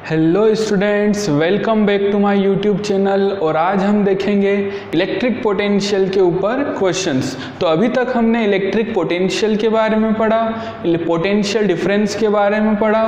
Hello students, welcome back to my YouTube channel. और आज हम देखेंगे इलेक्ट्रिक पोटेंशियल के ऊपर क्वेश्चंस। तो अभी तक हमने इलेक्ट्रिक पोटेंशियल के बारे में पढ़ा, पोटेंशियल डिफरेंस के बारे में पढ़ा,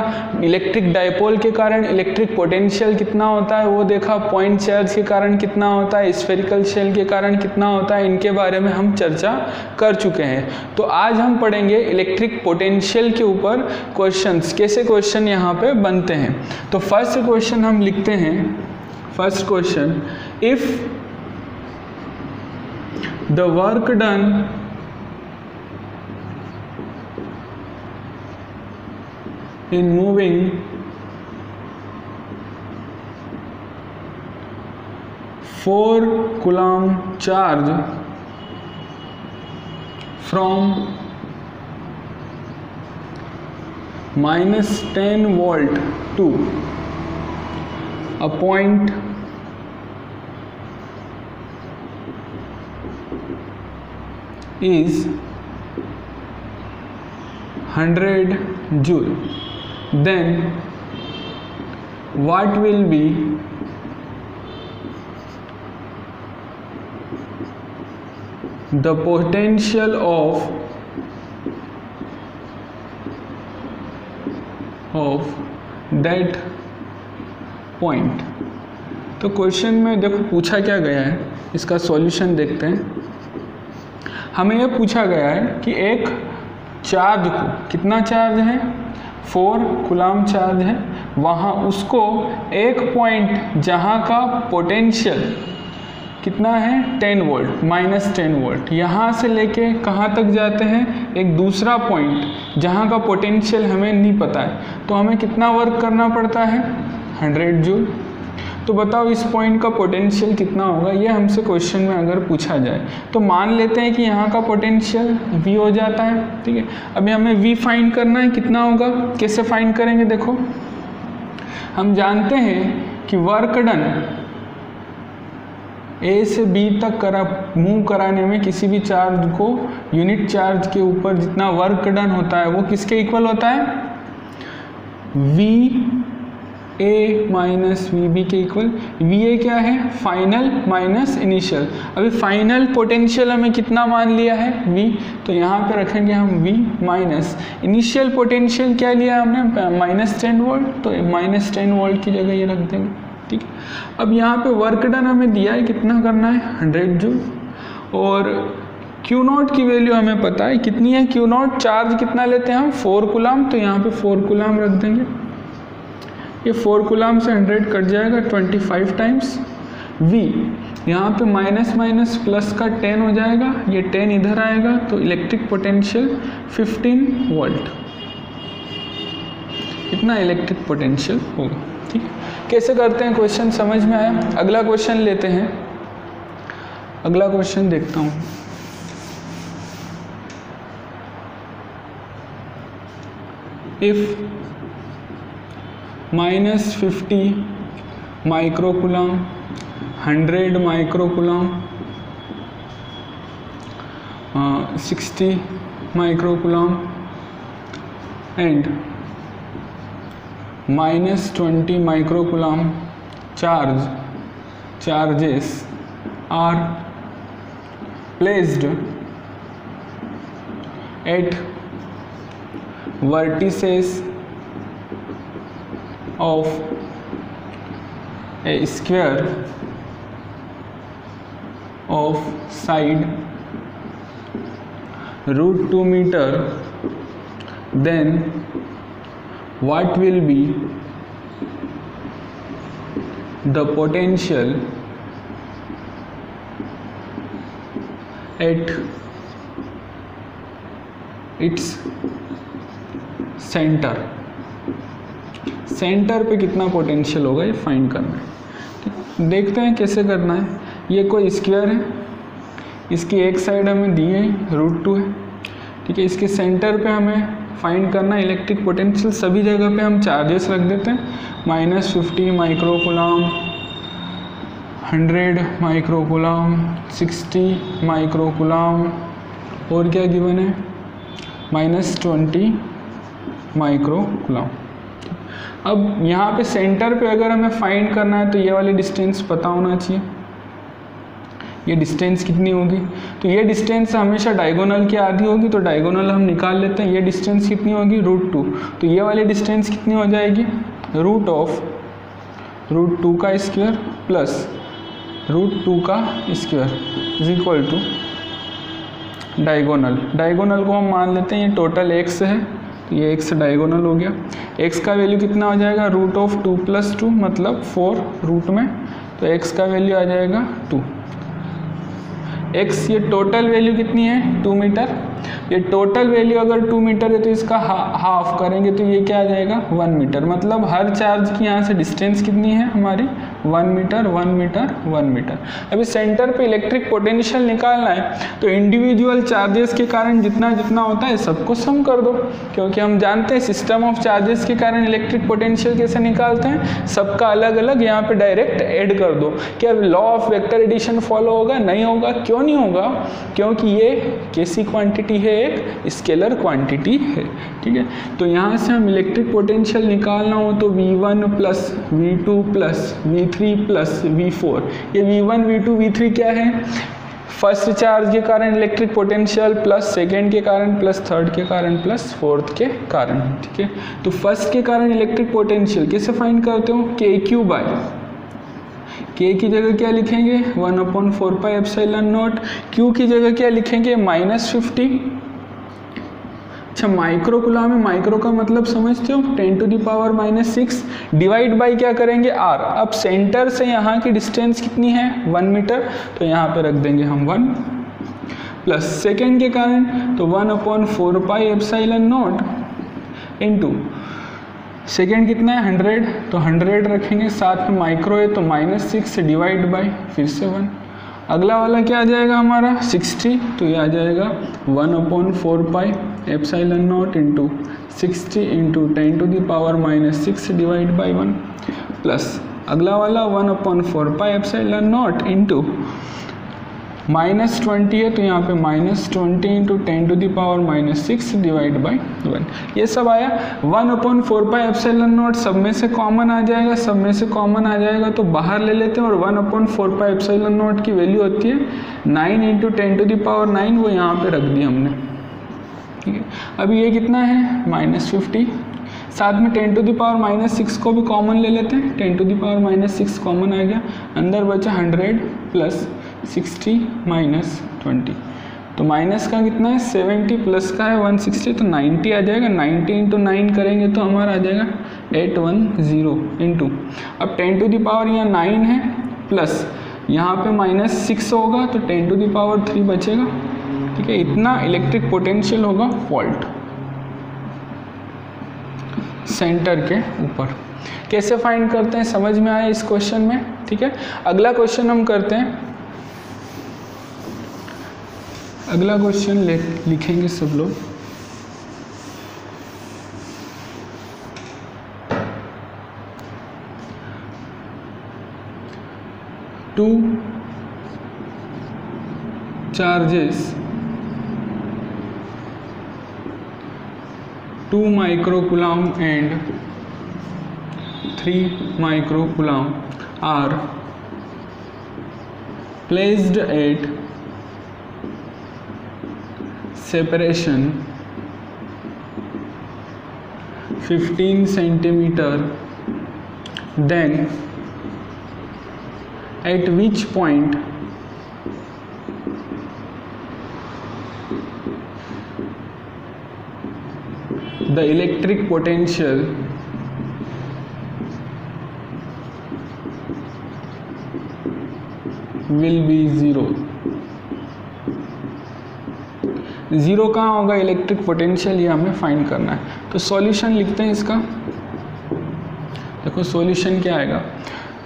इलेक्ट्रिक डायपोल के कारण इलेक्ट्रिक पोटेंशियल कितना होता है वो देखा, पॉइंट चार्ज के कारण कितना होता है, स्फेरिकल शेल के कारण कितना होता है, इनके बारे में हम चर्चा कर चुके हैं। तो आज हम पढ़ेंगे इलेक्ट्रिक पोटेंशियल के ऊपर क्वेश्चंस, कैसे क्वेश्चन यहाँ पे बनते हैं। तो फर्स्ट क्वेश्चन हम लिखते हैं। First question, if the work done in moving 4 coulomb charge from -10 volt to a point is 100 joule, then what will be the potential of that point। तो क्वेश्चन में देखो पूछा क्या गया है, इसका सॉल्यूशन देखते हैं। हमें यह पूछा गया है कि एक चार्ज को, कितना चार्ज है, 4 कूलम्ब चार्ज है, वहाँ उसको एक पॉइंट जहाँ का पोटेंशियल कितना है 10 वोल्ट, -10 वोल्ट, यहाँ से लेके कहाँ तक जाते हैं, एक दूसरा पॉइंट जहाँ का पोटेंशियल हमें नहीं पता है, तो हमें कितना वर्क करना पड़ता है 100 जूल। तो बताओ इस पॉइंट का पोटेंशियल कितना होगा, ये हमसे क्वेश्चन में अगर पूछा जाए तो मान लेते हैं कि यहाँ का पोटेंशियल V हो जाता है। ठीक है, अभी हमें V फाइंड करना है, कितना होगा, कैसे फाइंड करेंगे। देखो हम जानते हैं कि वर्क डन A से B तक मूव कराने में किसी भी चार्ज को यूनिट चार्ज के ऊपर जितना वर्क डन होता है वो किसके इक्वल होता है, VA माइनस VB के इक्वल। VA क्या है, फाइनल माइनस इनिशियल। अभी फाइनल पोटेंशियल हमें कितना मान लिया है V, तो यहाँ पे रखेंगे हम V माइनस इनिशियल पोटेंशियल क्या लिया हमने, -10 वोल्ट, तो -10 वोल्ट की जगह ये रख देंगे। ठीक है, अब यहाँ पे वर्क डन हमें दिया है, कितना करना है 100 जूल, और Q नॉट की वैल्यू हमें पता है कितनी है। Q नॉट चार्ज कितना लेते हैं हम, 4 कूलम्ब, तो यहाँ पे 4 कूलम्ब रख देंगे। ये 4 कूलम्ब से 100 कट जाएगा 25 टाइम्स। V यहाँ पे माइनस माइनस प्लस का 10 हो जाएगा, ये 10 इधर आएगा, तो इलेक्ट्रिक पोटेंशियल 15 वोल्ट, इतना इलेक्ट्रिक पोटेंशियल होगा। ठीक है, कैसे करते हैं, क्वेश्चन समझ में आया। अगला क्वेश्चन लेते हैं। अगला क्वेश्चन देखता हूँ। If -50 microcoulomb, 100 microcoulomb, 60 microcoulomb and -20 microcoulomb charges are placed at vertices of a square of side √2 meter, then what will be the potential at its centre. Centre पे कितना पोटेंशियल होगा ये फाइंड करना है। देखते हैं कैसे करना है। ये कोई स्क्वायर है, इसकी एक साइड हमें दी है √2 है। ठीक है, इसके सेंटर पे हमें फाइंड करना इलेक्ट्रिक पोटेंशियल। सभी जगह पे हम चार्जेस रख देते हैं, -50 माइक्रोकूलम्ब, 100 माइक्रोकूलम, 60 माइक्रोकूलम और क्या गिवन है -20 माइक्रोकूलम। अब यहाँ पे सेंटर पे अगर हमें फाइंड करना है तो ये वाली डिस्टेंस पता होना चाहिए, ये डिस्टेंस कितनी होगी। तो ये डिस्टेंस हमेशा डायगोनल की आधी होगी, तो डायगोनल हम निकाल लेते हैं। ये डिस्टेंस कितनी होगी, √2। तो ये वाली डिस्टेंस कितनी हो जाएगी, √2 का स्क्वायर प्लस √2 का square is equal to diagonal. Diagonal को हम मान लेते हैं ये टोटल x है, तो ये x डायगोनल हो गया। x का वैल्यू कितना हो जाएगा, √2 + 2 मतलब 4 रूट में, तो x का वैल्यू आ जाएगा 2। x ये टोटल वैल्यू कितनी है, 2 मीटर। ये टोटल वैल्यू अगर 2 मीटर है तो इसका हाफ करेंगे तो ये क्या आ जाएगा, 1 मीटर। मतलब हर चार्ज की यहाँ से डिस्टेंस कितनी है हमारी, 1 मीटर 1 मीटर 1 मीटर। अभी सेंटर पे इलेक्ट्रिक पोटेंशियल निकालना है तो इंडिविजुअल चार्जेस के कारण जितना जितना होता है सबको सम कर दो, क्योंकि हम जानते हैं सिस्टम ऑफ चार्जेस के कारण इलेक्ट्रिक पोटेंशियल कैसे निकालते हैं, सबका अलग अलग यहाँ पे डायरेक्ट ऐड कर दो। क्या law of vector addition follow होगा, नहीं होगा। क्यों नहीं होगा, क्योंकि ये कैसी क्वांटिटी है, एक स्केलर क्वांटिटी है, ठीक है। तो यहाँ से हम इलेक्ट्रिक पोटेंशियल निकालना हो तो V1 + V2 + V3 + V4, ये V1 V2 V3 क्या है, फर्स्ट चार्ज के कारण इलेक्ट्रिक पोटेंशियल प्लस सेकेंड के कारण प्लस थर्ड के कारण प्लस फोर्थ के कारण, ठीक है। तो फर्स्ट के कारण इलेक्ट्रिक पोटेंशियल कैसे फाइंड करते हो, KQ/, K की जगह क्या लिखेंगे, 1/4πε0, Q की जगह क्या लिखेंगे, -50। अच्छा, माइक्रो कूलम में माइक्रो का मतलब समझते हो, 10⁻⁻⁶ डिवाइड बाई क्या करेंगे, R। अब सेंटर से यहाँ की डिस्टेंस कितनी है, 1 मीटर, तो यहाँ पे रख देंगे हम 1 प्लस सेकेंड के कारण तो 1/4πε0 इंटू सेकेंड कितना है, 100, तो 100 रखेंगे, साथ में माइक्रो है तो -6 डिवाइड बाई फिर से 1। अगला वाला क्या आ जाएगा हमारा, 60, तो ये आ जाएगा 1/4πε0 into 60 into 10⁻⁻6 divide by 1 plus अगला वाला 1/4πε0 इंटू -20 है तो यहाँ पे -20 इंटू 10⁻⁻6 डिवाइड बाई 1। ये सब आया 1/4πε0, सब में से कॉमन आ जाएगा, सब में से कॉमन आ जाएगा तो बाहर ले लेते हैं। और 1/4πε0 की वैल्यू होती है 9 इंटू 10⁻⁹, वो यहाँ पे रख दिया हमने, ठीक है। अभी ये कितना है, -50, साथ में 10⁻⁻6 को भी कॉमन ले लेते हैं, 10⁻⁻6 कॉमन आ गया, अंदर बचा 100 प्लस 60 -20, तो माइनस का कितना है 70 प्लस का है 160, तो 90 आ जाएगा। 90 इंटू 9 करेंगे तो हमारा आ जाएगा 810 इंटू, अब 10⁻, यहाँ 9 है प्लस यहाँ पे -6 होगा तो 10⁻³ बचेगा, ठीक है। इतना इलेक्ट्रिक पोटेंशियल होगा फॉल्ट सेंटर के ऊपर। कैसे फाइंड करते हैं, समझ में आया इस क्वेश्चन में, ठीक है। अगला क्वेश्चन हम करते हैं, अगला क्वेश्चन लिखेंगे सब लोग। Two charges 2 microcoulomb and 3 microcoulomb are placed at separation 15 centimeter, then at which point the electric potential will be 0। Zero कहाँ होगा इलेक्ट्रिक पोटेंशियल, ये हमें फाइंड करना है। तो सॉल्यूशन लिखते हैं इसका। देखो सॉल्यूशन क्या आएगा,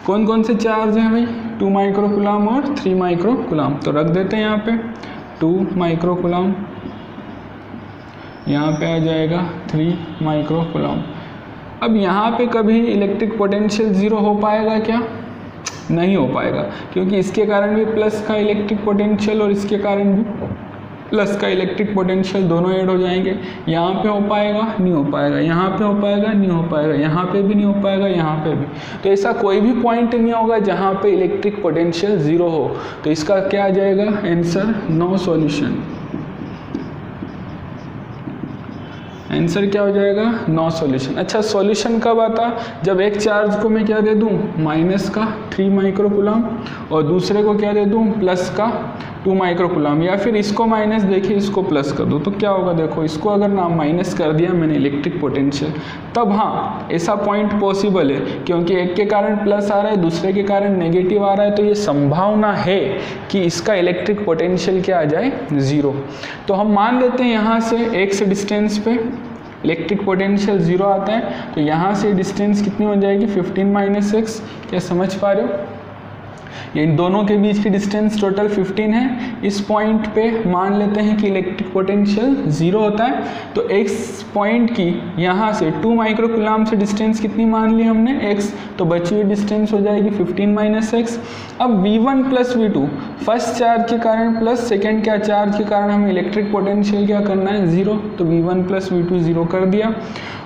कौन कौन से चार्ज हैं भाई, 2 माइक्रोकूलम और 3 माइक्रोकूलम, तो रख देते हैं यहाँ पे 2 माइक्रोकूलम, यहाँ पे आ जाएगा 3 माइक्रोकूलम। अब यहाँ पे कभी इलेक्ट्रिक पोटेंशियल ज़ीरो हो पाएगा क्या, नहीं हो पाएगा, क्योंकि इसके कारण भी प्लस का इलेक्ट्रिक पोटेंशियल और इसके कारण भी प्लस का इलेक्ट्रिक पोटेंशियल दोनों ऐड हो जाएंगे। यहाँ पे हो पाएगा, नहीं हो पाएगा, यहाँ पे हो पाएगा, नहीं हो पाएगा, यहाँ पे भी नहीं हो पाएगा, यहाँ पे भी। तो ऐसा कोई भी पॉइंट नहीं होगा जहाँ पे इलेक्ट्रिक पोटेंशियल ज़ीरो हो। तो इसका क्या आ जाएगा आंसर, नो सॉल्यूशन। आंसर क्या हो जाएगा, नो सॉल्यूशन। अच्छा, सॉल्यूशन कब आता, जब एक चार्ज को मैं क्या दे दूं, माइनस का 3 माइक्रोकूलम और दूसरे को क्या दे दूं, प्लस का 2 माइक्रोकूलम, या फिर इसको माइनस देखिए इसको प्लस कर दो। तो क्या होगा, देखो इसको अगर ना माइनस कर दिया मैंने इलेक्ट्रिक पोटेंशियल, तब हाँ ऐसा पॉइंट पॉसिबल है, क्योंकि एक के कारण प्लस आ रहा है दूसरे के कारण नेगेटिव आ रहा है, तो ये संभावना है कि इसका इलेक्ट्रिक पोटेंशियल क्या आ जाए, ज़ीरो। तो हम मान लेते हैं यहाँ से x डिस्टेंस पे इलेक्ट्रिक पोटेंशियल ज़ीरो आता है, तो यहाँ से डिस्टेंस कितनी हो जाएगी, 15 - x। क्या समझ पा रहे हो, इन दोनों के बीच की डिस्टेंस टोटल 15 है। इस पॉइंट पे मान लेते हैं कि इलेक्ट्रिक पोटेंशियल ज़ीरो होता है, तो x पॉइंट की यहाँ से 2 माइक्रोकूलम से डिस्टेंस कितनी मान ली हमने, x, तो बची हुई डिस्टेंस हो जाएगी 15 - x। अब v1 + v2, फर्स्ट चार्ज के कारण प्लस सेकेंड क्या चार्ज के कारण हमें इलेक्ट्रिक पोटेंशियल क्या करना है, ज़ीरो, तो v1 + v2 ज़ीरो कर दिया।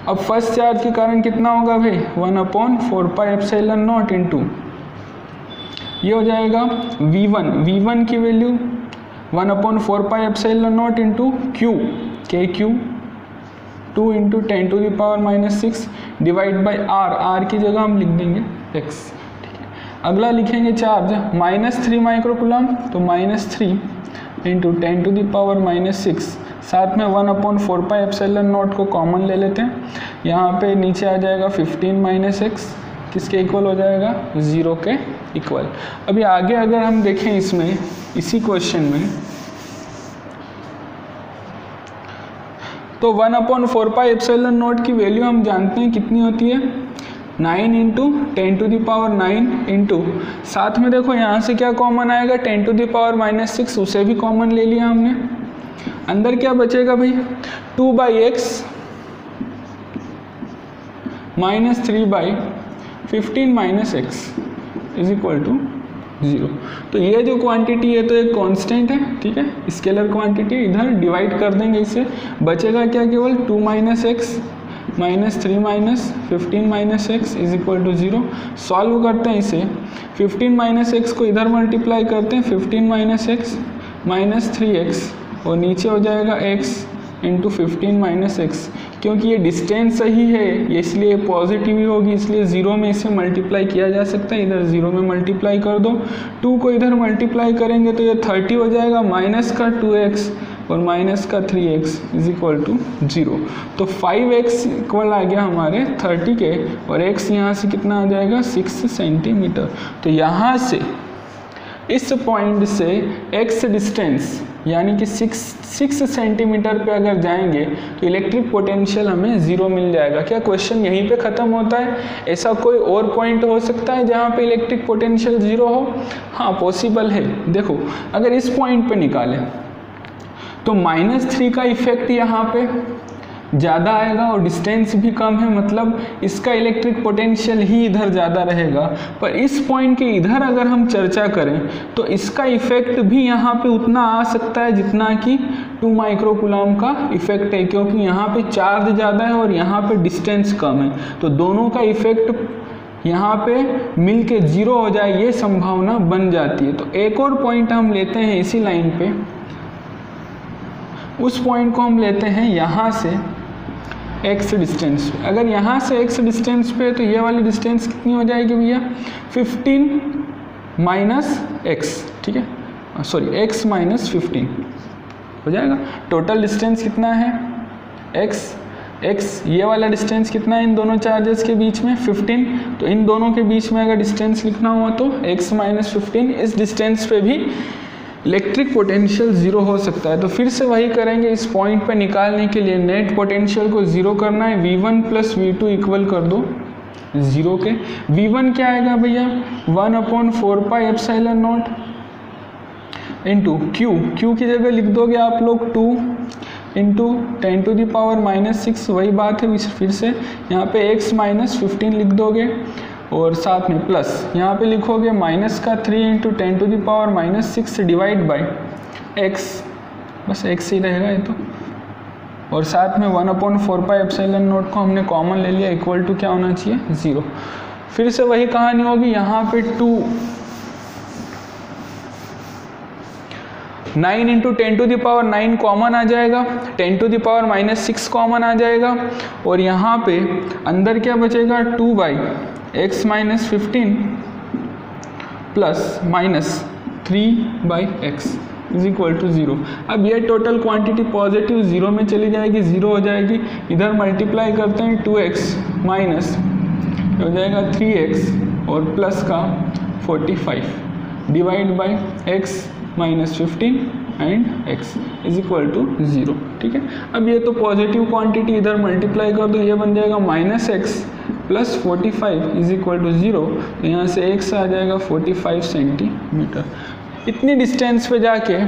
अब फर्स्ट चार्ज के कारण कितना होगा भाई, 1/4πε0 इंटू ये हो जाएगा v1 की वैल्यू 1/4πε0 इंटू क्यू, के क्यू 2 × 10⁻⁻6 डिवाइड बाई r की जगह हम लिख देंगे x। ठीक है, अगला लिखेंगे चार्ज -3 माइक्रोकूलम, तो -3 × 10⁻⁻6, साथ में 1/4πε0 को कॉमन ले लेते हैं, यहाँ पे नीचे आ जाएगा 15 - x, किसके इक्वल हो जाएगा, 0 के इक्वल। अभी आगे अगर हम देखें इसमें, इसी क्वेश्चन में, तो 1/4πε0 की वैल्यू हम जानते हैं कितनी होती है, 9 × 10⁹ इंटू, साथ में देखो यहाँ से क्या कॉमन आएगा, 10⁻⁻6, उसे भी कॉमन ले लिया हमने। अंदर क्या बचेगा भाई, 2/x - 3/15 - x is equal to 0। तो ये जो क्वांटिटी है तो एक कांस्टेंट है, ठीक है, स्केलर क्वांटिटी, इधर डिवाइड कर देंगे इसे, बचेगा क्या, केवल 2 - x -3 - 15 - x is equal to 0। Solve करते हैं इसे, 15 - x को इधर मल्टीप्लाई करते हैं, 15 - x -3x, और नीचे हो जाएगा x × 15 - x। क्योंकि ये डिस्टेंस सही है, ये इसलिए पॉजिटिव ही होगी, इसलिए 0 में इसे मल्टीप्लाई किया जा सकता है, इधर 0 में मल्टीप्लाई कर दो, 2 को इधर मल्टीप्लाई करेंगे तो ये 30 हो जाएगा, माइनस का 2x और माइनस का 3x इज इक्वल टू 0। तो 5x इक्वल आ गया हमारे 30 के, और x यहाँ से कितना आ जाएगा, 6 सेंटीमीटर। तो यहाँ से इस पॉइंट से x डिस्टेंस यानी कि 6 सेंटीमीटर पे अगर जाएंगे तो इलेक्ट्रिक पोटेंशियल हमें 0 मिल जाएगा। क्या क्वेश्चन यहीं पे ख़त्म होता है? ऐसा कोई और पॉइंट हो सकता है जहाँ पे इलेक्ट्रिक पोटेंशियल 0 हो? हाँ, पॉसिबल है। देखो, अगर इस पॉइंट पे निकालें तो -3 का इफेक्ट यहाँ पे ज़्यादा आएगा और डिस्टेंस भी कम है, मतलब इसका इलेक्ट्रिक पोटेंशियल ही इधर ज़्यादा रहेगा। पर इस पॉइंट के इधर अगर हम चर्चा करें तो इसका इफेक्ट भी यहाँ पे उतना आ सकता है जितना कि 2 माइक्रोकूलम का इफेक्ट है, क्योंकि यहाँ पे चार्ज ज़्यादा है और यहाँ पे डिस्टेंस कम है, तो दोनों का इफेक्ट यहाँ पे मिल के 0 हो जाए, ये संभावना बन जाती है। तो एक और पॉइंट हम लेते हैं इसी लाइन पे, उस पॉइंट को हम लेते हैं यहाँ से x डिस्टेंस पे। अगर यहाँ से x डिस्टेंस पे तो ये वाली डिस्टेंस कितनी हो जाएगी भैया, 15 - x, ठीक है, सॉरी x - 15 हो जाएगा। टोटल डिस्टेंस कितना है, x ये वाला डिस्टेंस कितना है इन दोनों चार्जेस के बीच में, 15। तो इन दोनों के बीच में अगर डिस्टेंस लिखना हुआ तो x - 15, इस डिस्टेंस पे भी इलेक्ट्रिक पोटेंशियल 0 हो सकता है। तो फिर से वही करेंगे, इस पॉइंट पे निकालने के लिए नेट पोटेंशियल को 0 करना है, v1 + v2 इक्वल कर दो 0 के। v1 क्या आएगा भैया, 1/4πε0 इंटू q की जगह लिख दोगे आप लोग 2 × 10⁻⁻6, वही बात है, फिर से यहाँ पे x - 15 लिख दोगे और साथ में प्लस यहाँ पे लिखोगे -3 × 10⁻⁻6 डिवाइड बाई x बस x ही रहेगा ये तो, और साथ में 1/4πε0 को हमने कॉमन ले लिया, इक्वल टू क्या होना चाहिए 0। फिर से वही कहानी होगी, यहाँ पे 9 × 10⁻9 कॉमन आ जाएगा, 10⁻⁻6 कॉमन आ जाएगा, और यहाँ पे अंदर क्या बचेगा 2/x-15 plus minus 3/x is equal to 0। अब ये टोटल क्वांटिटी पॉजिटिव 0 में चली जाएगी, 0 हो जाएगी, इधर मल्टीप्लाई करते हैं 2x माइनस हो जाएगा 3x और प्लस का 45 divide by x minus 15 and x is equal to 0। ठीक है, अब ये तो पॉजिटिव क्वांटिटी इधर मल्टीप्लाई कर दो, ये बन जाएगा -x plus 45 is equal to 0, तो यहाँ से x आ जाएगा 45 सेंटीमीटर। इतनी डिस्टेंस पे जाके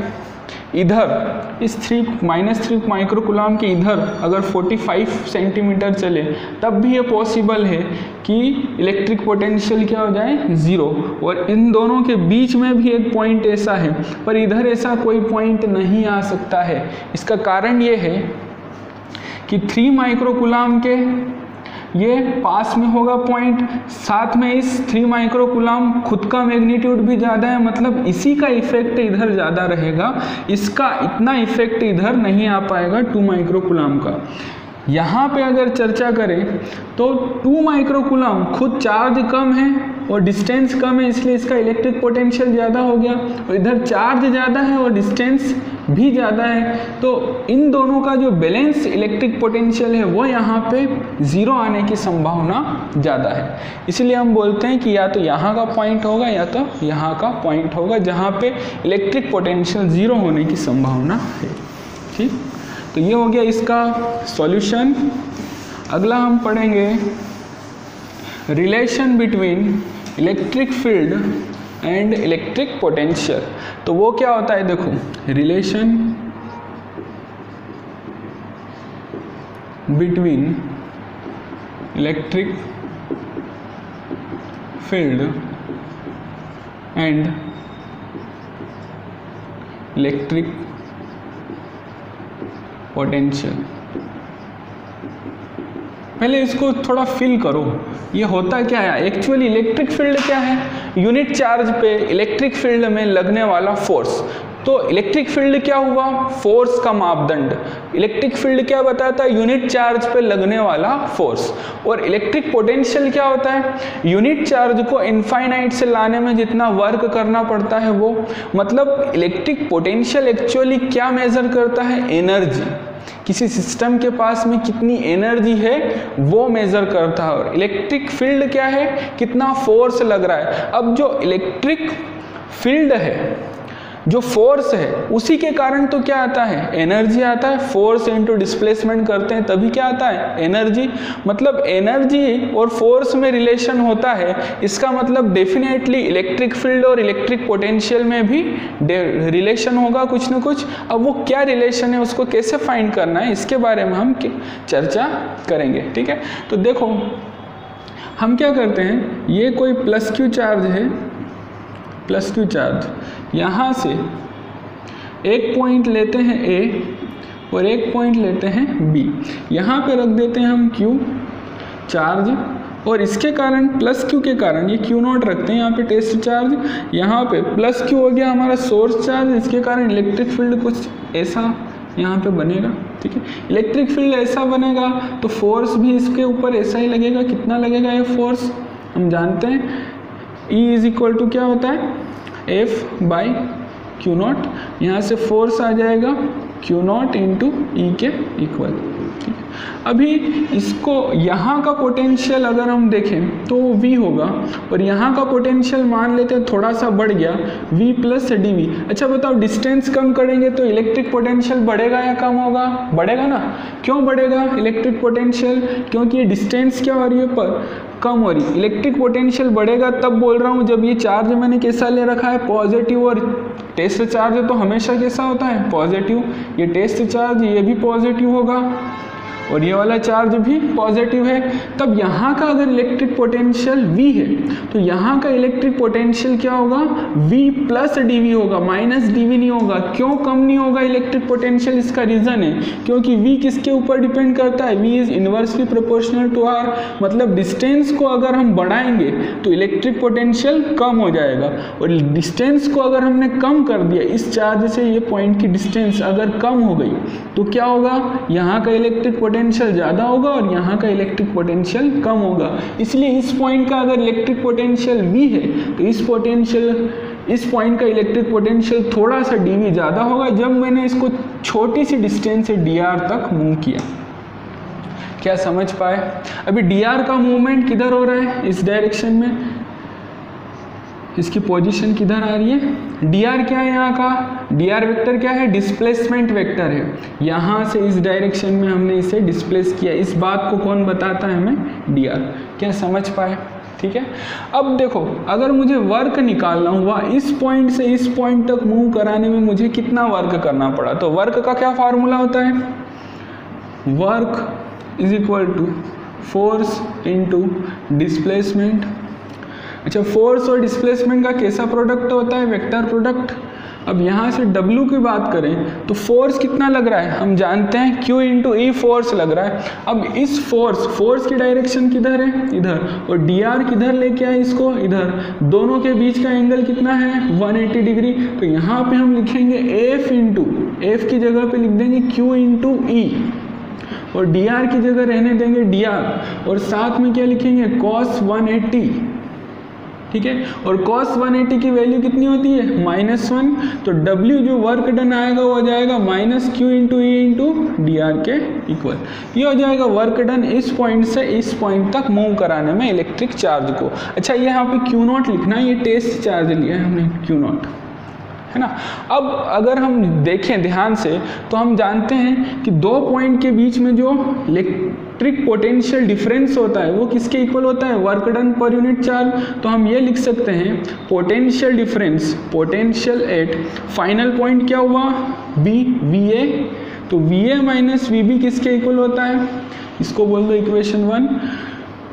इधर इस -3 माइक्रोकूलम के इधर अगर 45 सेंटीमीटर चले तब भी ये पॉसिबल है कि इलेक्ट्रिक पोटेंशियल क्या हो जाए 0, और इन दोनों के बीच में भी एक पॉइंट ऐसा है, पर इधर ऐसा कोई पॉइंट नहीं आ सकता है। इसका कारण ये है कि 3 माइक्रोकूलम के ये पास में होगा पॉइंट, साथ में इस 3 माइक्रोकूलम खुद का मैग्नीट्यूड भी ज़्यादा है, मतलब इसी का इफेक्ट इधर ज़्यादा रहेगा, इसका इतना इफेक्ट इधर नहीं आ पाएगा 2 माइक्रोकूलम का। यहाँ पे अगर चर्चा करें तो 2 माइक्रोकूलम खुद चार्ज कम है और डिस्टेंस कम है, इसलिए इसका इलेक्ट्रिक पोटेंशियल ज़्यादा हो गया, और इधर चार्ज ज़्यादा है और डिस्टेंस भी ज़्यादा है, तो इन दोनों का जो बैलेंस इलेक्ट्रिक पोटेंशियल है वो यहाँ पे 0 आने की संभावना ज़्यादा है। इसलिए हम बोलते हैं कि या तो यहाँ का पॉइंट होगा या तो यहाँ का पॉइंट होगा जहाँ पे इलेक्ट्रिक पोटेंशियल 0 होने की संभावना है। ठीक, तो ये हो गया इसका सॉल्यूशन। अगला हम पढ़ेंगे relation between electric field and electric potential. तो वो क्या होता है, देखो relation between electric field and electric potential. पहले इसको थोड़ा फील करो, ये होता क्या है एक्चुअली। इलेक्ट्रिक फील्ड क्या है, यूनिट चार्ज पे इलेक्ट्रिक फील्ड में लगने वाला फोर्स। तो इलेक्ट्रिक फील्ड क्या हुआ, फोर्स का मापदंड। इलेक्ट्रिक फील्ड क्या बताता है, यूनिट चार्ज पे लगने वाला फोर्स। और इलेक्ट्रिक पोटेंशियल क्या होता है, यूनिट चार्ज को इनफाइनाइट से लाने में जितना वर्क करना पड़ता है वो। मतलब इलेक्ट्रिक पोटेंशियल एक्चुअली क्या मेजर करता है, एनर्जी, किसी सिस्टम के पास में कितनी एनर्जी है वो मेजर करता है। और इलेक्ट्रिक फील्ड क्या है, कितना फोर्स लग रहा है। अब जो इलेक्ट्रिक फील्ड है, जो फोर्स है, उसी के कारण तो क्या आता है, एनर्जी आता है। फोर्स इनटू डिस्प्लेसमेंट करते हैं तभी क्या आता है, एनर्जी। मतलब एनर्जी और फोर्स में रिलेशन होता है, इसका मतलब डेफिनेटली इलेक्ट्रिक फील्ड और इलेक्ट्रिक पोटेंशियल में भी रिलेशन होगा कुछ ना कुछ। अब वो क्या रिलेशन है, उसको कैसे फाइंड करना है, इसके बारे में हम चर्चा करेंगे। ठीक है, तो देखो हम क्या करते हैं, ये कोई +q चार्ज है, +q चार्ज, यहाँ से एक पॉइंट लेते हैं A और एक पॉइंट लेते हैं B। यहाँ पे रख देते हैं हम Q चार्ज, और इसके कारण +q के कारण ये Q0 रखते हैं यहाँ पे टेस्ट चार्ज। यहाँ पे +q हो गया हमारा सोर्स चार्ज, इसके कारण इलेक्ट्रिक फील्ड कुछ ऐसा यहाँ पे बनेगा। ठीक है, इलेक्ट्रिक फील्ड ऐसा बनेगा तो फोर्स भी इसके ऊपर ऐसा ही लगेगा। कितना लगेगा ये फोर्स, हम जानते हैं E = क्या होता है, F/Q0। यहाँ से फोर्स आ जाएगा Q0 × E के इक्वल। ठीक है, अभी इसको यहाँ का पोटेंशियल अगर हम देखें तो वो V होगा, और यहाँ का पोटेंशियल मान लेते हैं थोड़ा सा बढ़ गया, V + dV। अच्छा बताओ, डिस्टेंस कम करेंगे तो इलेक्ट्रिक पोटेंशियल बढ़ेगा या कम होगा, बढ़ेगा ना। क्यों बढ़ेगा इलेक्ट्रिक पोटेंशियल, क्योंकि ये डिस्टेंस क्या हो रही है, पर कम हो रही। इलेक्ट्रिक पोटेंशियल बढ़ेगा तब बोल रहा हूँ जब ये चार्ज मैंने कैसा ले रखा है, पॉजिटिव, और टेस्ट चार्ज तो हमेशा कैसा होता है, पॉजिटिव। ये टेस्ट चार्ज ये भी पॉजिटिव होगा, और ये वाला चार्ज भी पॉजिटिव है। तब यहाँ का अगर इलेक्ट्रिक पोटेंशियल V है तो यहाँ का इलेक्ट्रिक पोटेंशियल क्या होगा, V प्लस dV होगा, माइनस dV नहीं होगा। क्यों कम नहीं होगा इलेक्ट्रिक पोटेंशियल, इसका रीज़न है क्योंकि V किसके ऊपर डिपेंड करता है, V is inversely proportional to R, मतलब डिस्टेंस को अगर हम बढ़ाएंगे तो इलेक्ट्रिक पोटेंशियल कम हो जाएगा, और डिस्टेंस को अगर हमने कम कर दिया, इस चार्ज से ये पॉइंट की डिस्टेंस अगर कम हो गई तो क्या होगा, यहाँ का इलेक्ट्रिक पोटेंशियल ज़्यादा होगा और यहाँ का इलेक्ट्रिक पोटेंशियल कम होगा। इसलिए इस पॉइंट का अगर इलेक्ट्रिक पोटेंशियल V है तो इस पॉइंट का इलेक्ट्रिक पोटेंशियल थोड़ा सा dV ज़्यादा होगा जब मैंने इसको छोटी सी डिस्टेंस से dr तक मूव किया। क्या समझ पाए? अभी dr का मूवमेंट किधर हो रहा है, इस डायरेक्शन में, इसकी पोजीशन किधर आ रही है, dr क्या है यहाँ का, dr वेक्टर क्या है, डिस्प्लेसमेंट वेक्टर है। यहाँ से इस डायरेक्शन में हमने इसे डिस्प्लेस किया, इस बात को कौन बताता है हमें, dr। क्या समझ पाए? ठीक है। अब देखो अगर मुझे वर्क निकालना हुआ, इस पॉइंट से इस पॉइंट तक मूव कराने में मुझे कितना वर्क करना पड़ा, तो वर्क का क्या फार्मूला होता है, work is equal to force into displacement. अच्छा, फोर्स और डिस्प्लेसमेंट का कैसा प्रोडक्ट होता है, वेक्टर प्रोडक्ट। अब यहाँ से W की बात करें तो फोर्स कितना लग रहा है, हम जानते हैं Q इंटू E फोर्स लग रहा है। अब इस फोर्स की डायरेक्शन किधर है, इधर, और dr किधर लेके आए इसको, इधर। दोनों के बीच का एंगल कितना है, 180 डिग्री। तो यहाँ पे हम लिखेंगे F की जगह पे लिख देंगे Q इंटू E, और dr की जगह रहने देंगे dr, और साथ में क्या लिखेंगे, cos 180। ठीक है, और cos 180 की वैल्यू कितनी होती है, -1। तो W जो वर्क डन आएगा वो आ जाएगा -Q into E into dr के इक्वल। ये हो जाएगा वर्क डन इस पॉइंट से इस पॉइंट तक मूव कराने में इलेक्ट्रिक चार्ज को। अच्छा, ये यहाँ पे Q0 लिखना है, ये टेस्ट चार्ज लिया है हमने Q0, है ना। अब अगर हम देखें ध्यान से तो हम जानते हैं कि दो पॉइंट के बीच में जो इलेक्ट्रिक पोटेंशियल डिफरेंस होता है वो किसके इक्वल होता है, work done per unit charge. तो हम ये लिख सकते हैं potential difference, potential at final point क्या हुआ, बी, VA। तो VA माइनस VB किसके इक्वल होता है, इसको बोल दो इक्वेशन 1।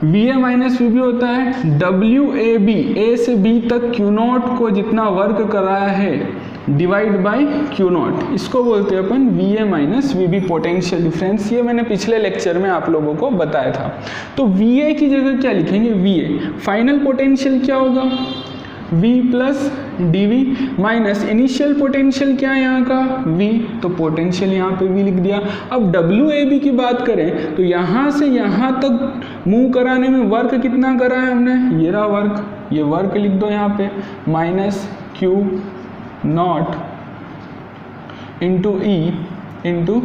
VA माइनस VB होता है WAB, A से B तक Q0 को जितना वर्क कराया है डिवाइड बाय Q0, इसको बोलते हैं अपन VA minus VB potential difference. ये मैंने पिछले लेक्चर में आप लोगों को बताया था। तो VA की जगह क्या लिखेंगे, VA फाइनल पोटेंशियल क्या होगा, V plus dV minus initial potential क्या है यहाँ का, V, तो पोटेंशियल यहाँ पे V लिख दिया। अब WAB की बात करें तो यहाँ से यहाँ तक मूव कराने में वर्क कितना करा है हमने, ये रहा वर्क, ये वर्क लिख दो यहाँ पे -Q0 into E into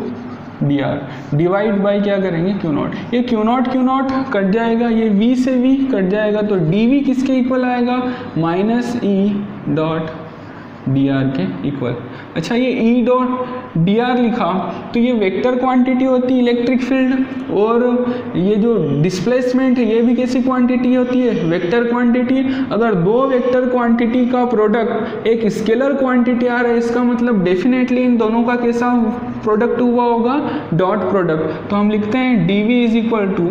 dr divide by क्या करेंगे Q0। ये Q0 कट जाएगा, ये V से V कट जाएगा, तो dV किसके इक्वल आएगा, -E डॉट dr के इक्वल। अच्छा, ये E डॉट dr लिखा तो ये वेक्टर क्वांटिटी होती है इलेक्ट्रिक फील्ड, और ये जो डिस्प्लेसमेंट है ये भी कैसी क्वांटिटी होती है, वेक्टर क्वांटिटी। अगर दो वेक्टर क्वांटिटी का प्रोडक्ट एक स्केलर क्वांटिटी आ रहा है, इसका मतलब डेफिनेटली इन दोनों का कैसा प्रोडक्ट हुआ होगा, डॉट प्रोडक्ट। तो हम लिखते हैं dV is equal to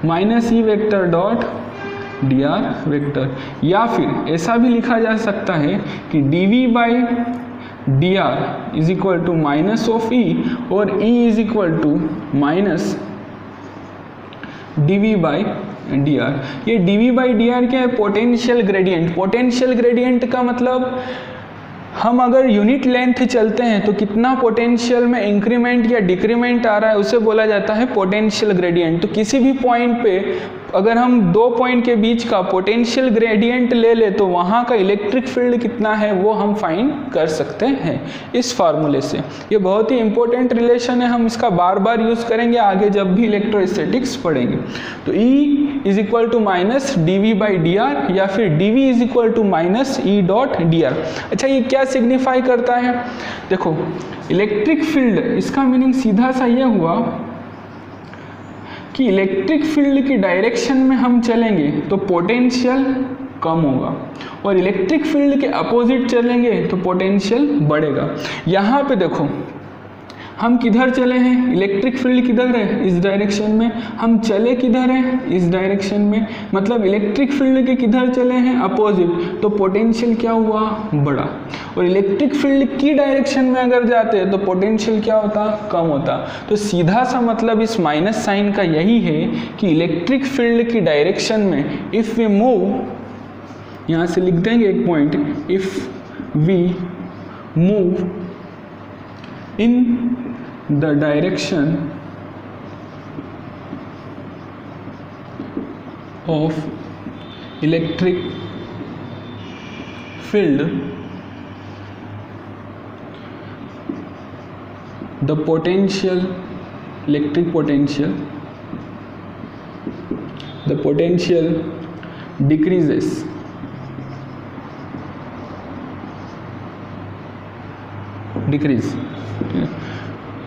-E vector dot dr vector, या फिर ऐसा भी लिखा जा सकता है कि dV by dr is equal to minus of E, और E is equal to minus dV by dr। ये dV बाई dr क्या है, पोटेंशियल ग्रेडियंट। पोटेंशियल ग्रेडियंट का मतलब हम अगर यूनिट लेंथ चलते हैं तो कितना पोटेंशियल में इंक्रीमेंट या डिक्रीमेंट आ रहा है उसे बोला जाता है पोटेंशियल ग्रेडियंट। तो किसी भी पॉइंट पे अगर हम दो पॉइंट के बीच का पोटेंशियल ग्रेडियंट ले ले तो वहाँ का इलेक्ट्रिक फील्ड कितना है वो हम फाइंड कर सकते हैं इस फार्मूले से। ये बहुत ही इंपॉर्टेंट रिलेशन है, हम इसका बार बार यूज़ करेंगे आगे जब भी इलेक्ट्रोस्टैटिक्स पढ़ेंगे। तो E is equal to minus dV by dr, या फिर dV is equal to minus E dot dr। अच्छा, ये क्या सिग्निफाई करता है, देखो इलेक्ट्रिक फील्ड, इसका मीनिंग सीधा सा ये हुआ कि इलेक्ट्रिक फील्ड की डायरेक्शन में हम चलेंगे तो पोटेंशियल कम होगा, और इलेक्ट्रिक फील्ड के अपोजिट चलेंगे तो पोटेंशियल बढ़ेगा। यहाँ पे देखो हम किधर चले हैं, इलेक्ट्रिक फील्ड किधर है, इस डायरेक्शन में, हम चले किधर हैं, इस डायरेक्शन में, मतलब इलेक्ट्रिक फील्ड के किधर चले हैं, अपोजिट, तो पोटेंशियल क्या हुआ, बढ़ा। और इलेक्ट्रिक फील्ड की डायरेक्शन में अगर जाते हैं तो पोटेंशियल क्या होता, कम होता। तो सीधा सा मतलब इस माइनस साइन का यही है कि इलेक्ट्रिक फील्ड की डायरेक्शन में इफ़ वी मूव, यहाँ से लिख देंगे एक point, if we move in the direction of electric field, the potential, electric potential, the potential decreases, decrease.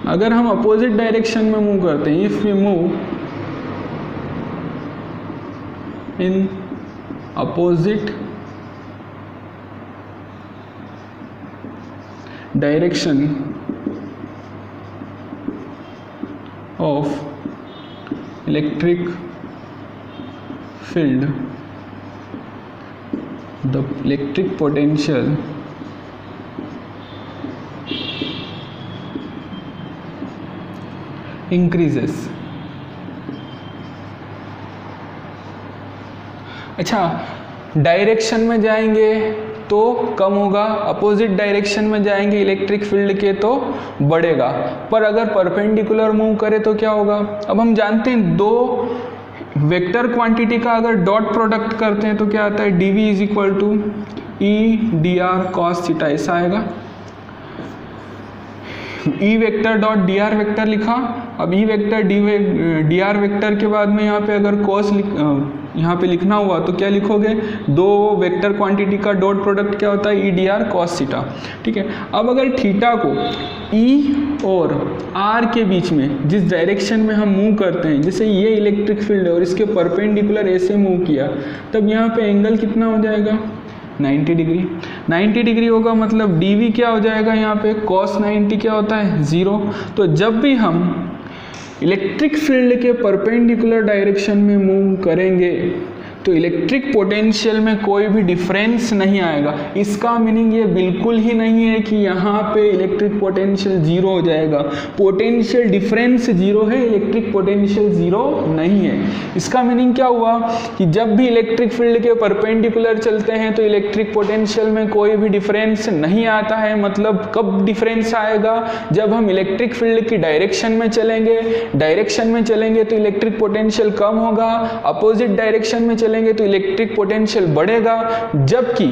अगर हम अपोजिट डायरेक्शन में मूव करते हैं, if we move in opposite direction of electric field, the electric potential increases. अच्छा, direction में जाएंगे तो कम होगा, अपोजिट डायरेक्शन में जाएंगे इलेक्ट्रिक फील्ड के तो बढ़ेगा, पर अगर परपेंडिकुलर मूव करे तो क्या होगा। अब हम जानते हैं दो वेक्टर क्वांटिटी का अगर डॉट प्रोडक्ट करते हैं तो क्या आता है, dv इज इक्वल टू E D R cos theta, ऐसा आएगा। E vector dot D R vector लिखा, अब E vector D R vector के बाद में यहाँ पे अगर कॉस यहाँ पे लिखना हुआ तो क्या लिखोगे, दो वेक्टर क्वांटिटी का डॉट प्रोडक्ट क्या होता है, ई डी आर कॉस थीटा, ठीक है। अब अगर थीटा को ई और आर के बीच में जिस डायरेक्शन में हम मूव करते हैं, जैसे ये इलेक्ट्रिक फील्ड है और इसके परपेंडिकुलर ऐसे मूव किया, तब यहाँ पे एंगल कितना हो जाएगा, 90 डिग्री। 90 डिग्री होगा मतलब dv क्या हो जाएगा, यहाँ पे cos 90 क्या होता है, 0। तो जब भी हम इलेक्ट्रिक फील्ड के परपेंडिकुलर डायरेक्शन में मूव करेंगे तो इलेक्ट्रिक पोटेंशियल में कोई भी डिफरेंस नहीं आएगा। इसका मीनिंग ये बिल्कुल ही नहीं है कि यहाँ पे इलेक्ट्रिक पोटेंशियल जीरो हो जाएगा। पोटेंशियल डिफरेंस जीरो है, इलेक्ट्रिक पोटेंशियल जीरो नहीं है। इसका मीनिंग क्या हुआ कि जब भी इलेक्ट्रिक फील्ड के परपेंडिकुलर चलते हैं तो इलेक्ट्रिक पोटेंशियल में कोई भी डिफरेंस नहीं आता है। मतलब कब डिफरेंस आएगा, जब हम इलेक्ट्रिक फील्ड की डायरेक्शन में चलेंगे। डायरेक्शन में चलेंगे तो इलेक्ट्रिक पोटेंशियल कम होगा, अपोजिट डायरेक्शन में चलेंगे तो इलेक्ट्रिक पोटेंशियल बढ़ेगा, जबकि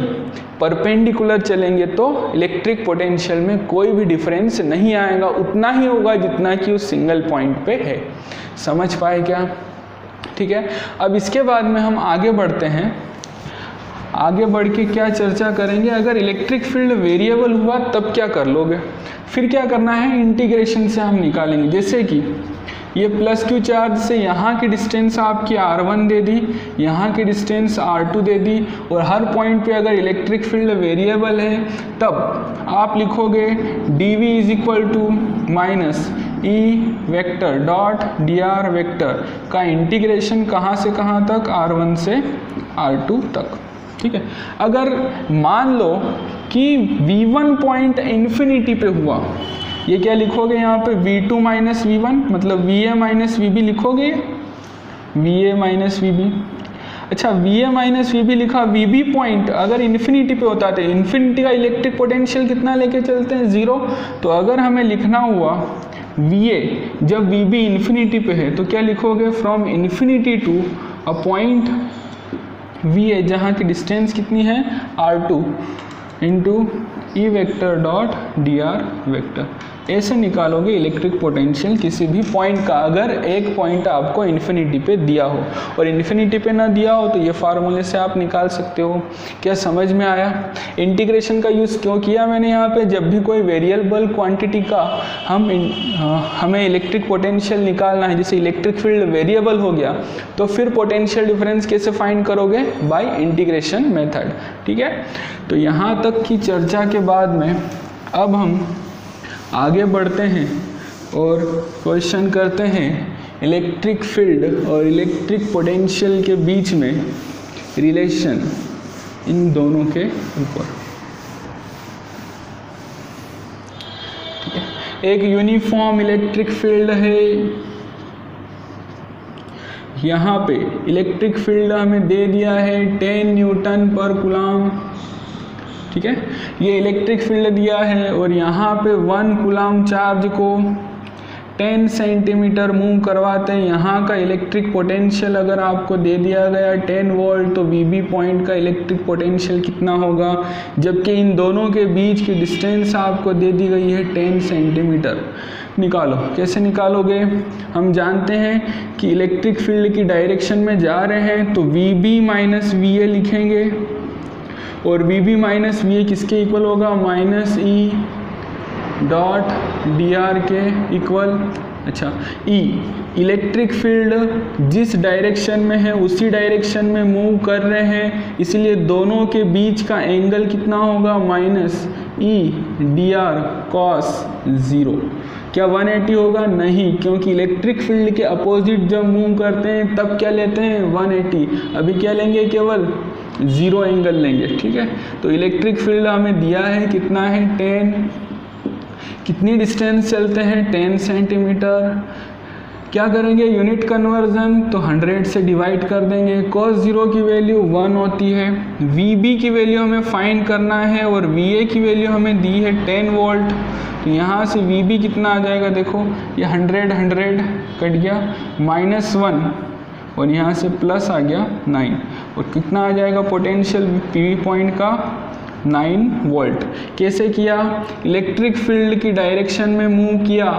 परपेंडिकुलर चलेंगे तो इलेक्ट्रिक पोटेंशियल में कोई भी डिफरेंस नहीं आएगा, उतना ही होगा जितना कि उस सिंगल पॉइंट पे है। समझ पाए क्या? ठीक है। अब इसके बाद में हम आगे बढ़ते हैं। आगे बढ़ के क्या चर्चा करेंगे, अगर इलेक्ट्रिक फील्ड वेरिएबल हुआ तब क्या कर लोगे। फिर क्या करना है, इंटीग्रेशन से हम निकालेंगे। जैसे कि ये प्लस क्यू चार्ज से यहाँ की डिस्टेंस आपकी r1 दे दी, यहाँ की डिस्टेंस r2 दे दी, और हर पॉइंट पे अगर इलेक्ट्रिक फील्ड वेरिएबल है तब आप लिखोगे dv is equal to minus E vector dot D R vector का इंटीग्रेशन कहाँ से कहाँ तक, r1 से r2 तक। ठीक है। अगर मान लो कि v1 पॉइंट इन्फिनिटी पे हुआ, ये क्या लिखोगे यहाँ पे v2 माइनस वी1, मतलब va माइनस वी लिखोगे, va माइनस वी। अच्छा, va माइनस वी लिखा, vb पॉइंट अगर इन्फिनिटी पे होता है, इन्फिनिटी का इलेक्ट्रिक पोटेंशियल कितना लेके चलते हैं, 0। तो अगर हमें लिखना हुआ va जब vb इन्फिनिटी पे है तो क्या लिखोगे, from infinity to a point va जहाँ की डिस्टेंस कितनी है, r2 into E vector dot D R vector. ऐसे निकालोगे इलेक्ट्रिक पोटेंशियल किसी भी पॉइंट का, अगर एक पॉइंट आपको इन्फिनिटी पे दिया हो, और इन्फिनिटी पे ना दिया हो तो ये फार्मूले से आप निकाल सकते हो। क्या समझ में आया? इंटीग्रेशन का यूज़ क्यों किया मैंने यहाँ पे, जब भी कोई वेरिएबल क्वांटिटी का हमें इलेक्ट्रिक पोटेंशियल निकालना है, जैसे इलेक्ट्रिक फील्ड वेरिएबल हो गया, तो फिर पोटेंशियल डिफरेंस कैसे फाइंड करोगे, बाय इंटीग्रेशन मेथड। ठीक है। तो यहाँ तक की चर्चा के बाद में अब हम आगे बढ़ते हैं और क्वेश्चन करते हैं इलेक्ट्रिक फील्ड और इलेक्ट्रिक पोटेंशियल के बीच में रिलेशन इन दोनों के ऊपर। ठीक है, एक यूनिफॉर्म इलेक्ट्रिक फील्ड है, यहाँ पे इलेक्ट्रिक फील्ड हमें दे दिया है 10 न्यूटन पर कूलम। ठीक है, ये इलेक्ट्रिक फील्ड दिया है और यहाँ पे 1 कूलम चार्ज को 10 सेंटीमीटर मूव करवाते हैं। यहाँ का इलेक्ट्रिक पोटेंशियल अगर आपको दे दिया गया 10 वोल्ट तो वीबी पॉइंट का इलेक्ट्रिक पोटेंशियल कितना होगा, जबकि इन दोनों के बीच की डिस्टेंस आपको दे दी गई है 10 सेंटीमीटर। निकालो, कैसे निकालोगे? हम जानते हैं कि इलेक्ट्रिक फील्ड की डायरेक्शन में जा रहे हैं तो वीबी माइनस वी ए लिखेंगे और वीबी माइनस वी ए किसके इक्वल होगा? Minus E dot D are के इक्वल। अच्छा, ई इलेक्ट्रिक फील्ड जिस डायरेक्शन में है उसी डायरेक्शन में मूव कर रहे हैं, इसलिए दोनों के बीच का एंगल कितना होगा? माइनस ई डी आर कॉस 0। क्या 180 होगा? नहीं, क्योंकि इलेक्ट्रिक फील्ड के अपोजिट जब मूव करते हैं तब क्या लेते हैं? 180। अभी क्या लेंगे? केवल 0 एंगल लेंगे। ठीक है, तो इलेक्ट्रिक फील्ड हमें दिया है कितना है? 10। कितनी डिस्टेंस चलते हैं? 10 सेंटीमीटर। क्या करेंगे? यूनिट कन्वर्जन, तो 100 से डिवाइड कर देंगे। cos 0 की वैल्यू 1 होती है। VB की वैल्यू हमें फाइंड करना है और VA की वैल्यू हमें दी है 10 वोल्ट। तो यहाँ से VB कितना आ जाएगा? देखो ये 100 कट गया, -1 और यहाँ से प्लस आ गया 9 और कितना आ जाएगा पोटेंशियल पीवी पॉइंट का? 9 वोल्ट। कैसे किया? इलेक्ट्रिक फील्ड की डायरेक्शन में मूव किया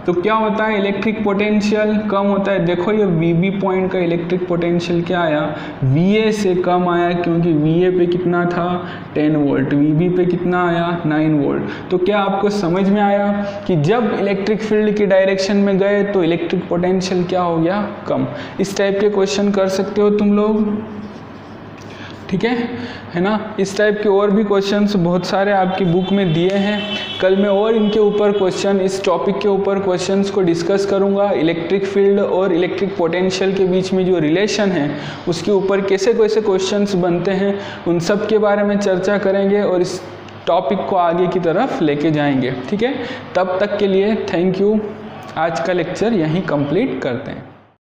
तो क्या होता है? इलेक्ट्रिक पोटेंशियल कम होता है। देखो ये VB पॉइंट का इलेक्ट्रिक पोटेंशियल क्या आया? VA से कम आया, क्योंकि VA पे कितना था? 10 वोल्ट। VB पे कितना आया? 9 वोल्ट। तो क्या आपको समझ में आया कि जब इलेक्ट्रिक फील्ड की डायरेक्शन में गए तो इलेक्ट्रिक पोटेंशियल क्या हो गया? कम। इस टाइप के क्वेश्चन कर सकते हो तुम लोग। ठीक है ना? इस टाइप के और भी क्वेश्चंस बहुत सारे आपकी बुक में दिए हैं। कल मैं और इनके ऊपर क्वेश्चन, इस टॉपिक के ऊपर क्वेश्चंस को डिस्कस करूंगा। इलेक्ट्रिक फील्ड और इलेक्ट्रिक पोटेंशियल के बीच में जो रिलेशन है उसके ऊपर कैसे कैसे क्वेश्चंस बनते हैं, उन सब के बारे में चर्चा करेंगे और इस टॉपिक को आगे की तरफ लेके जाएंगे। ठीक है, तब तक के लिए थैंक यू। आज का लेक्चर यहीं कंप्लीट करते हैं।